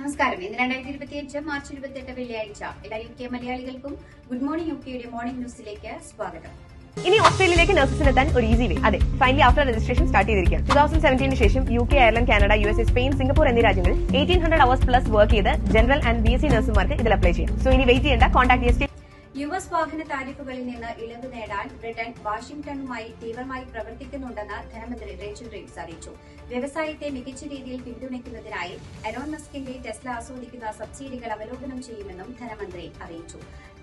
നമസ്കാരം. ഇന്ന് 2025 മാർച്ച് 28 വെള്ളിയാഴ്ച. എല്ലാ UK മലയാളികൾക്കും ഗുഡ് മോർണിംഗ് UKയുടെ മോർണിംഗ് ന്യൂസിലേക്ക് സ്വാഗതം. ഇനി ഓസ്ട്രേലിയയിലേക്ക് നഴ്സസിനെത്താൻ ഒരു ഈസി വേ. അതെ, ഫൈനലി ആഫ്റ്റർ രജിസ്ട്രേഷൻ സ്റ്റാർട്ട് ചെയ്തിരിക്കുകയാണ്. 2017 ശേഷം UK, Ireland, Canada, USA, Spain, Singapore എന്നീ രാജ്യങ്ങളിൽ 1800 hours പ്ലസ് വർക്ക് ചെയ്ത് ജനറൽ ആൻഡ് BSc നഴ്സുമാർക്ക് ഇതിൽ അപ്ലൈ ചെയ്യാം. സോ ഇനി വെയിറ്റ് ചെയ്യേണ്ട. കോൺടാക്ട് US വാഹന താരിഫുകളിൽ നിന്ന് ഇളവ് നേടാൻ ബ്രിട്ടൻ വാഷിംഗ്ടണുമായി തീവ്രമായി പ്രവർത്തിക്കുന്നുണ്ടെന്ന് ധനമന്ത്രി റേച്ചൽ റീവ്സ് അറിയിച്ചു. വ്യവസായത്തെ മികച്ച രീതിയിൽ പിന്തുണയ്ക്കുന്നതിനായി എലോൺ മസ്കിന്റെ ടെസ്ല ആസ്വദിക്കുന്ന സബ്സിഡികൾ അവലോകനം ചെയ്യുമെന്നും ധനമന്ത്രി അറിയിച്ചു.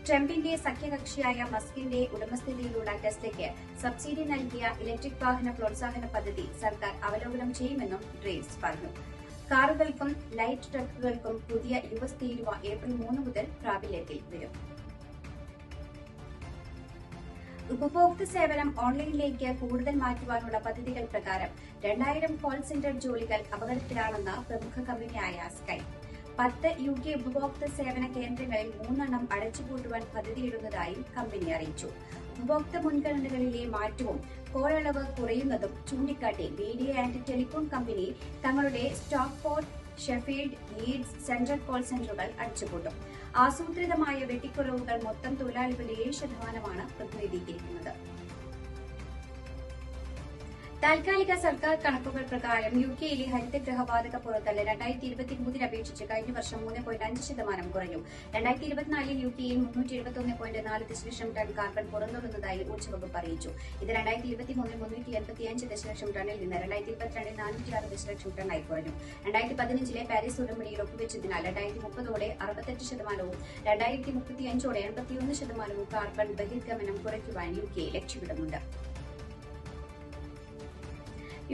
ട്രംപിന്റെ സഖ്യകക്ഷിയായ മസ്കിന്റെ ഉടമസ്ഥതയിലുള്ള ടെസ്ലയ്ക്ക് സബ്സിഡി നൽകിയ ഇലക്ട്രിക് വാഹന പ്രോത്സാഹന പദ്ധതി സർക്കാർ അവലോകനം ചെയ്യുമെന്നും റീവ്സ് പറഞ്ഞു. കാറുകൾക്കും ലൈറ്റ് ട്രക്കുകൾക്കും പുതിയ US തീരുവ ഏപ്രിൽ 3 മുതൽ പ്രാബല്യത്തിൽ വരും. ഉപഭോക്തൃ സേവനം ഓൺലൈനിലേക്ക് കൂടുതൽ മാറ്റുവാനുള്ള പദ്ധതികൾ പ്രകാരം 2000 കോൾ സെന്റർ ജോലികൾ അപകടത്തിലാണെന്ന് പ്രമുഖ കമ്പനിയായ സ്കൈ. 10 UK ഉപഭോക്തൃ സേവന കേന്ദ്രങ്ങളിൽ 3 അടച്ചുപൂട്ടുവാൻ പദ്ധതിയിടുന്നതായും കമ്പനി അറിയിച്ചു. ഉപഭോക്തൃ മുൻഗണനകളിലെ മാറ്റവും കോൾ അളവ് കുറയുന്നതും ചൂണ്ടിക്കാട്ടി വീഡിയോ ആൻഡ് ടെലികോം കമ്പനി തങ്ങളുടെ Stockport, Sheffield, Leeds central call സെന്ററുകൾ അടച്ചുപൂട്ടും. ആസൂത്രിതമായ വെട്ടിക്കുറവുകൾ മൊത്തം തൊഴിലാളികളുടെ 7% പ്രതിനിധീകരിക്കുന്നത്. താൽക്കാലിക സർക്കാർ കണക്കുകൾ പ്രകാരം UKയിലെ ഹരിതഗൃഹവാതക പുറത്തള്ളൽ 2023 അപേക്ഷിച്ച് കഴിഞ്ഞ വർഷം 3.5% കുറഞ്ഞു. 2024 UKയിൽ 371.4 ദശലക്ഷം ടൺ കാർബൺ പുറന്തള്ളുന്നതായി ഊർജ്ജ വകുപ്പ് അറിയിച്ചു. ഇത് 2023 385 ദശലക്ഷം ടണ്ണിൽ നിന്ന് 2022 406 ദശലക്ഷം ടണ്ണായി കുറഞ്ഞു. 2015 പാരീസ് ഉടമ്പടിയിൽ ഒപ്പുവെച്ചതിനാൽ 2030 68%, 2035 81% കാർബൺ ബഹിർഗമനം കുറയ്ക്കുവാൻ UK ലക്ഷ്യമിടുന്നുണ്ട്.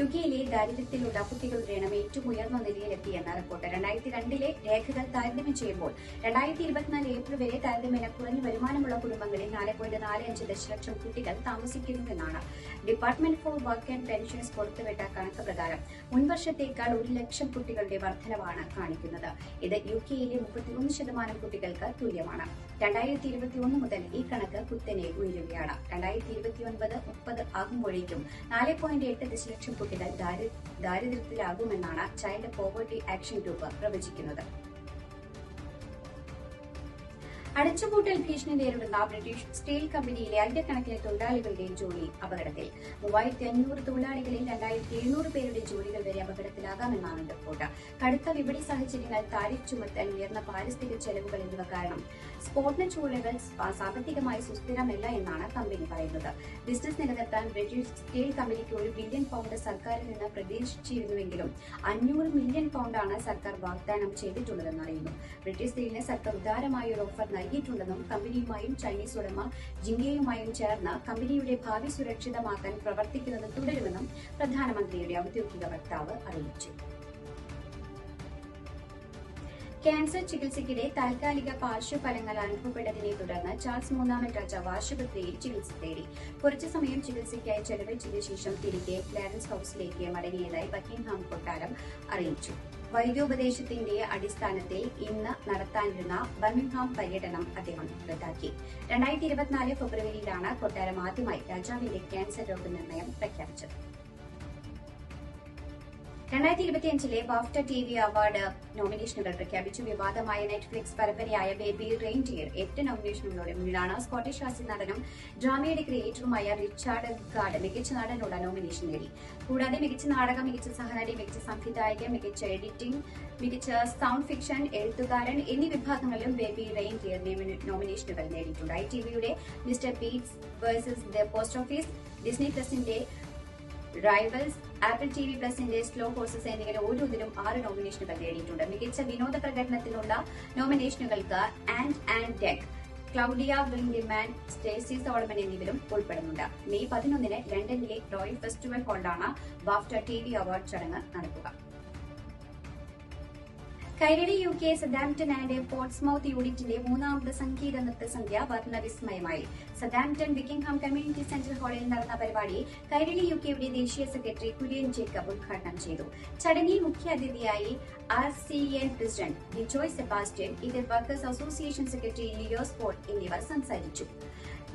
UKയിലെ ദാരിദ്ര്യത്തിലുള്ള കുട്ടികളുടെ എണ്ണം ഏറ്റവും ഉയർന്ന നിലയിലെത്തിയെന്ന റിപ്പോർട്ട്. 2002 രേഖകൾ താരതമ്യം ചെയ്യുമ്പോൾ 2024 ഏപ്രിൽ വരെ താരതമ്യേന കുറഞ്ഞ വരുമാനമുള്ള കുടുംബങ്ങളിൽ 4.45 ദശലക്ഷം കുട്ടികൾ താമസിക്കുന്നുവെന്നാണ് Department for Work and Pensions പുറത്തുവിട്ട കണക്ക് പ്രകാരം. മുൻവർഷത്തേക്കാൾ 1 ലക്ഷം കുട്ടികളുടെ വർധനവാണ് കാണിക്കുന്നത്. ഇത് UKയിലെ 33% കുട്ടികൾക്ക് തുല്യമാണ്. 2021 മുതൽ ഈ കണക്ക് കുത്തനെ ഉയരുകയാണ്. 2029-30 ആകുമ്പോഴേക്കും 4.8 ദശലക്ഷം കുട്ടികൾ ദാരിദ്ര്യത്തിലാകുമെന്നാണ് ചൈൽഡ് പോവർട്ടി ആക്ഷൻ ഗ്രൂപ്പ് പ്രവചിക്കുന്നത്. അടച്ചുപൂട്ടൽ ഭീഷണി നേരിടുന്ന ബ്രിട്ടീഷ് സ്റ്റീൽ കമ്പനിയിലെ ആയിരക്കണക്കിന് തൊഴിലാളികളുടെ ജോലി അപകടത്തിൽ. 3500 തൊഴിലാളികളിൽ 2700 പേരുടെ ജോലികൾ വരെ അപകടത്തിലാകാമെന്നാണ് റിപ്പോർട്ട്. കടുത്ത വിപണി സാഹചര്യങ്ങൾ, താരിഫ് ചുമത്തൽ, ഉയർന്ന പാരിസ്ഥിതിക ചെലവുകൾ എന്നിവ കാരണം സ്ഫോടന ചൂളകൾ സാമ്പത്തികമായി സുസ്ഥിരമല്ല എന്നാണ് കമ്പനി പറയുന്നത്. ബിസിനസ് നിലനിർത്താൻ ബ്രിട്ടീഷ് സ്റ്റീൽ കമ്പനിക്ക് £1 ബില്യൺ സർക്കാരിൽ നിന്ന് പ്രതീക്ഷിച്ചിരുന്നുവെങ്കിലും £500 മില്യൺ സർക്കാർ വാഗ്ദാനം ചെയ്തിട്ടുള്ളതെന്ന് അറിയുന്നു. ബ്രിട്ടീഷ് സ്റ്റീലിന് സർക്കാർ ഉദാരമായ ഒരു ഓഫർ നൽകിയിട്ടുണ്ടെന്നും കമ്പനിയുമായും ചൈനീസ് ഉടമ ജിങ്കയുമായും ചേർന്ന് കമ്പനിയുടെ ഭാവി സുരക്ഷിതമാക്കാൻ പ്രവർത്തിക്കുന്നത് തുടരുമെന്നും പ്രധാനമന്ത്രിയുടെ ഔദ്യോഗിക വക്താവ് അറിയിച്ചു. ക്യാൻസർ ചികിത്സയ്ക്കിടെ താൽക്കാലിക പാർശ്വഫലങ്ങൾ അനുഭവപ്പെട്ടതിനെ തുടർന്ന് ചാൾസ് മൂന്നാമൻ രാജാവ് ആശുപത്രിയിൽ ചികിത്സ തേടി. കുറച്ചു സമയം ചികിത്സയ്ക്കായി ചെലവഴിച്ചതിനു ശേഷം തിരികെ ക്ലാരൻസ് ഹൌസിലേക്ക് മടങ്ങിയതായി ബക്കിംഗ്ഹാം കൊട്ടാരം അറിയിച്ചു. വൈദ്യോപദേശത്തിന്റെ അടിസ്ഥാനത്തിൽ ഇന്ന് നടത്താനിരുന്ന ബർമിംഗ്ഹാം പര്യടനം അദ്ദേഹം റദ്ദാക്കി. 2024 ഫെബ്രുവരിയിലാണ് കൊട്ടാരം ആദ്യമായി രാജാവിന്റെ ക്യാൻസർ രോഗനിർണയം പ്രഖ്യാപിച്ചത്. 2025 ബാഫ്റ്റ TV അവാർഡ് നോമിനേഷനുകൾ പ്രഖ്യാപിച്ചു. വിവാദമായ നെറ്റ്ഫ്ലിക്സ് പരമ്പരയായ ബേബി റെയിൻഡിയർ 8 നോമിനേഷനുകളോടെ മുന്നിലാണ്. സ്കോട്ടിഷ് ഹാസ്യ നടനും ഡ്രാമയുടെ ക്രിയേറ്ററുമായ റിച്ചാർഡ് ഗാർഡ് മികച്ച നടനുള്ള നോമിനേഷൻ നേടി. കൂടാതെ മികച്ച നാടകം, മികച്ച സഹനടി, മികച്ച സംവിധായകൻ, മികച്ച എഡിറ്റിംഗ്, മികച്ച സൗണ്ട് ഫിക്ഷൻ, എഴുത്തുകാരൻ എന്നീ വിഭാഗങ്ങളിലും ബേബി റെയിൻഡിയർ നോമിനേഷനുകൾ നേടിയിട്ടുണ്ട്. ITVയുടെ Mr Bates versus the Post Office, Disney പ്ലസിന്റെ റൈവൽസ്, ആപ്പിൾ TV പ്ലസിന്റെ സ്ലോ ഹോഴ്സസ് എന്നിങ്ങനെ ഓരോന്നിലും 6 നോമിനേഷനുകൾ നേടിയിട്ടുണ്ട്. മികച്ച വിനോദ പ്രകടനത്തിനുള്ള നോമിനേഷനുകൾക്ക് and Dec, Claudia Winkleman, Stacey Solomon എന്നിവരും ഉൾപ്പെടുന്നുണ്ട്. മെയ് 11 ലണ്ടനിലെ റോയൽ ഫെസ്റ്റിവൽ ഹാളിലാണ് ബാഫ്റ്റ TV അവാർഡ് ചടങ്ങ് നടക്കുക. Kairali UK Southampton and Portsmouth യൂണിറ്റിന്റെ 3ാമത് സംഗീത നൃത്തസന്ധ്യ വർണ്ണവിസ്മയമായി. സദാംപ്ടൺ വിക്കിംഗ്ഹാം കമ്മ്യൂണിറ്റി സെന്റർ ഹാളിൽ നടന്ന പരിപാടി കൈരളി UKയുടെ ദേശീയ സെക്രട്ടറി കുര്യൻ ജേക്കബ് ഉദ്ഘാടനം ചെയ്തു. ചടങ്ങിൽ മുഖ്യാതിഥിയായി RCN president Joy Sebastian, Indian workers association secretary Leo sport എന്നിവർ സംസാരിച്ചു.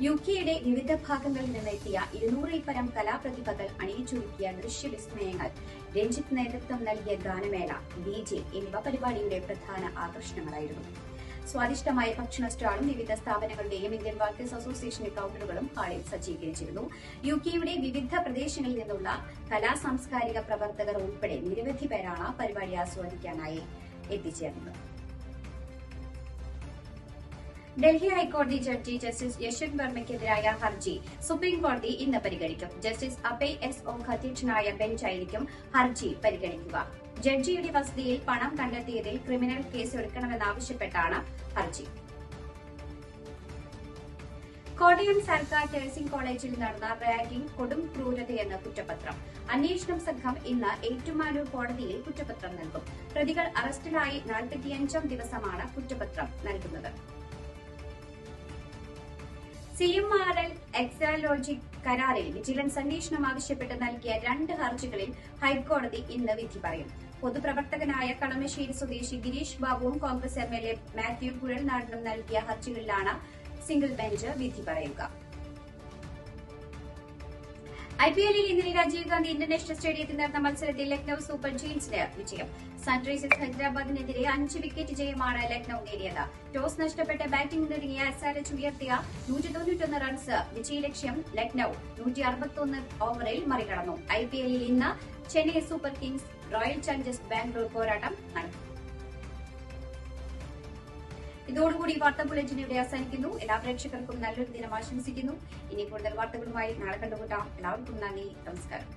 യുകെയുടെ വിവിധ ഭാഗങ്ങളിൽ നിന്നെത്തിയ 200-ൽ പരം കലാപ്രതിഭകൾ അണിയിച്ചൊരുക്കിയ ദൃശ്യവിസ്മയങ്ങൾ, രഞ്ജിത്ത് നേതൃത്വം നൽകിയ ഗാനമേള, DJ എന്നിവ പരിപാടിയുടെ പ്രധാന ആകർഷണങ്ങളായിരുന്നു. സ്വാദിഷ്ടമായ ഭക്ഷണ സ്റ്റാളും വിവിധ സ്ഥാപനങ്ങളുടെയും ഇന്ത്യൻ വർക്കേഴ്സ് അസോസിയേഷന്റെ കൌണ്ടറുകളും ഹാളിൽ സജ്ജീകരിച്ചിരുന്നു. യുകെയുടെ വിവിധ പ്രദേശങ്ങളിൽ നിന്നുള്ള കലാസാംസ്കാരിക പ്രവർത്തകർ ഉൾപ്പെടെ നിരവധി പേരാണ് പരിപാടി ആസ്വദിക്കാനായി എത്തിച്ചേർന്നത്. ഡൽഹി ഹൈക്കോടതി ജഡ്ജി ജസ്റ്റിസ് യശ്വന്ത് വർമ്മയ്ക്കെതിരായ ഹർജി സുപ്രീം കോടതി ഇന്ന് പരിഗണിക്കും. ജസ്റ്റിസ് അഭയ് എസ് ഓഖ് അധ്യക്ഷനായ ബെഞ്ചായിരിക്കും ഹർജി പരിഗണിക്കുക. ജഡ്ജിയുടെ വസതിയിൽ പണം കണ്ടെത്തിയതിൽ ക്രിമിനൽ കേസ് എടുക്കണമെന്നാവശ്യപ്പെട്ടാണ് ഹർജി. കോട്ടയം സർക്കാർ നഴ്സിംഗ് കോളേജിൽ നടന്ന റാഗിംഗ് കൊടും ക്രൂരതയെന്ന കുറ്റപത്രം. അന്വേഷണം സംഘം ഇന്ന് ഏറ്റുമാനൂർ കോടതിയിൽ കുറ്റപത്രം നൽകും. പ്രതികൾ അറസ്റ്റിലായി 45-ാം ദിവസമാണ് കുറ്റപത്രം നൽകുന്നത്. CMRL എക്സാലോജി കരാറിൽ വിജിലൻസ് അന്വേഷണം ആവശ്യപ്പെട്ട് നൽകിയ 2 ഹർജികളിൽ ഹൈക്കോടതി ഇന്ന് വിധി പറയും. പൊതുപ്രവർത്തകനായ കളമശ്ശേരി സ്വദേശി ഗിരീഷ് ബാബുവും കോൺഗ്രസ് MLA മാത്യു കുഴൽനാടനും നൽകിയ ഹർജികളിലാണ് സിംഗിൾ ബെഞ്ച് വിധി പറയുക. IPLൽ ഇന്നലെ രാജീവ് ഗാന്ധി ഇന്റർനാഷണൽ സ്റ്റേഡിയത്തിൽ നടന്ന മത്സരത്തിൽ ലക്നൌ സൂപ്പർ ജയന്റ്സിന് വിജയം. സൺറൈസേഴ്സ് ഹൈദരാബാദിനെതിരെ 5 വിക്കറ്റ് ജയമാണ് ലക്നൌ നേടിയത്. ടോസ് നഷ്ടപ്പെട്ട് ബാറ്റിംഗിനിറങ്ങിയ SRH ഉയർത്തിയ 191 റൺസ് വിജയലക്ഷ്യം ലക്നൌ 161 ഓവറിൽ മറികടന്നു. IPLൽ ഇന്ന് Chennai super Kings royal challengers Bangalore പോരാട്ടം നടക്കും. ഇതോടുകൂടി വാർത്താ ബുള്ളറ്റിൻ ഇവിടെ അവസാനിക്കുന്നു. എല്ലാ പ്രേക്ഷകർക്കും നല്ലൊരു ദിനം ആശംസിക്കുന്നു. ഇനി കൂടുതൽ വാർത്തകളുമായി നാളെ കണ്ടുമുട്ടാം. എല്ലാവർക്കും നന്ദി, നമസ്കാരം.